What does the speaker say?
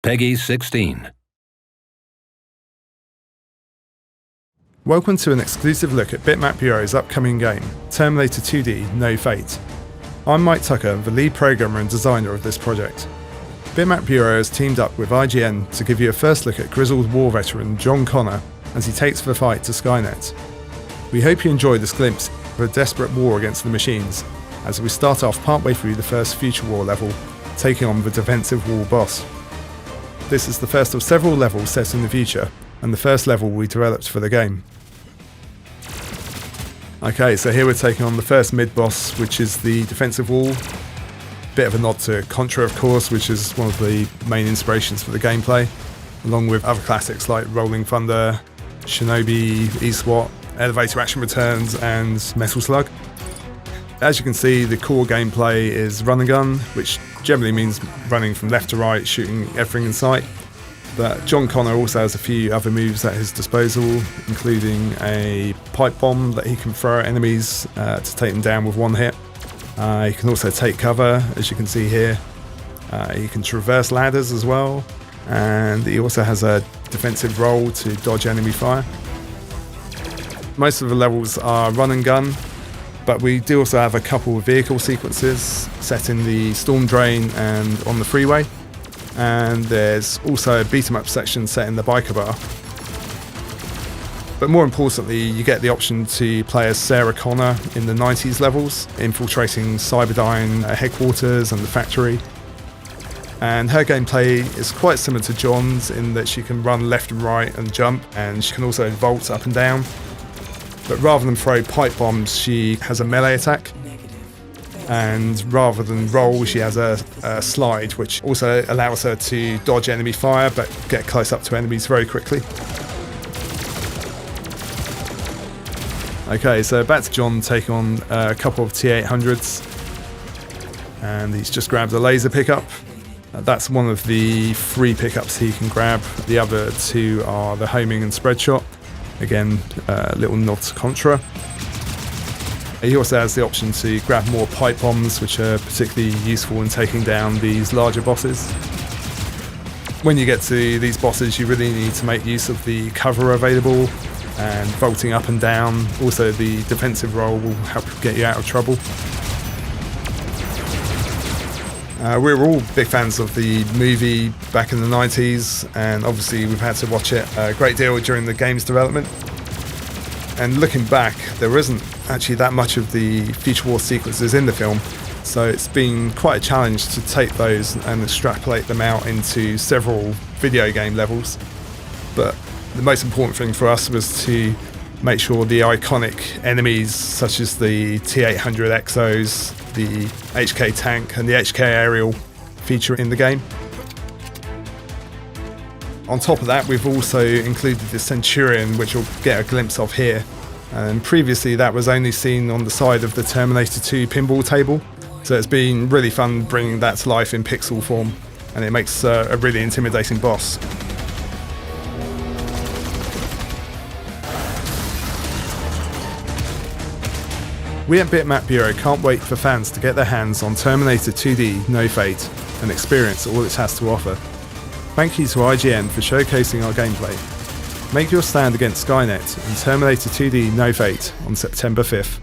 Peggy 16. Welcome to an exclusive look at Bitmap Bureau's upcoming game, Terminator 2D No Fate. I'm Mike Tucker, the lead programmer and designer of this project. Bitmap Bureau has teamed up with IGN to give you a first look at grizzled war veteran John Connor as he takes the fight to Skaynet. We hope you enjoy this glimpse of a desperate war against the machines, as we start off partway through the first Future War level, taking on the defensive wall boss. This is the first of several levels set in the future, and the first level we developed for the game. Okay, so here we're taking on the first mid-boss, which is the defensive wall. Bit of a nod to Contra, of course, which is one of the main inspirations for the gameplay, along with other classics like Rolling Thunder, Shinobi, E-SWAT, Elevator Action Returns, and Metal Slug. As you can see, the core gameplay is run and gun, which generally means running from left to right, shooting everything in sight. But John Connor also has a few other moves at his disposal, including a pipe bomb that he can throw at enemies to take them down with one hit. He can also take cover, as you can see here. He can traverse ladders as well, and he also has a defensive role to dodge enemy fire. Most of the levels are run and gun, but we do also have a couple of vehicle sequences set in the storm drain and on the freeway. And there's also a beat 'em up section set in the biker bar. But more importantly, you get the option to play as Sarah Connor in the 90s levels, infiltrating Cyberdyne headquarters and the factory. And her gameplay is quite similar to John's in that she can run left and right and jump, and she can also vault up and down. But rather than throw pipe bombs, she has a melee attack. And rather than roll, she has a slide, which also allows her to dodge enemy fire but get close up to enemies very quickly. Okay, so back to John taking on a couple of T-800s. And he's just grabbed a laser pickup. That's one of the 3 pickups he can grab. The other 2 are the homing and spread shot. Again, a little nod to Contra. He also has the option to grab more pipe bombs, which are particularly useful in taking down these larger bosses. When you get to these bosses, you really need to make use of the cover available and vaulting up and down. Also, the defensive role will help get you out of trouble. We were all big fans of the movie back in the 90s, and obviously we've had to watch it a great deal during the game's development. And looking back, there isn't actually that much of the Future War sequences in the film, so it's been quite a challenge to take those and extrapolate them out into several video game levels. But the most important thing for us was to make sure the iconic enemies such as the T-800 Exos, the HK tank and the HK aerial feature in the game. On top of that, we've also included the Centurion, which you'll get a glimpse of here. And previously that was only seen on the side of the Terminator 2 pinball table. So it's been really fun bringing that to life in pixel form, and it makes a really intimidating boss. We at Bitmap Bureau can't wait for fans to get their hands on Terminator 2D No Fate and experience all it has to offer. Thank you to IGN for showcasing our gameplay. Make your stand against Skynet in Terminator 2D No Fate on September 5th.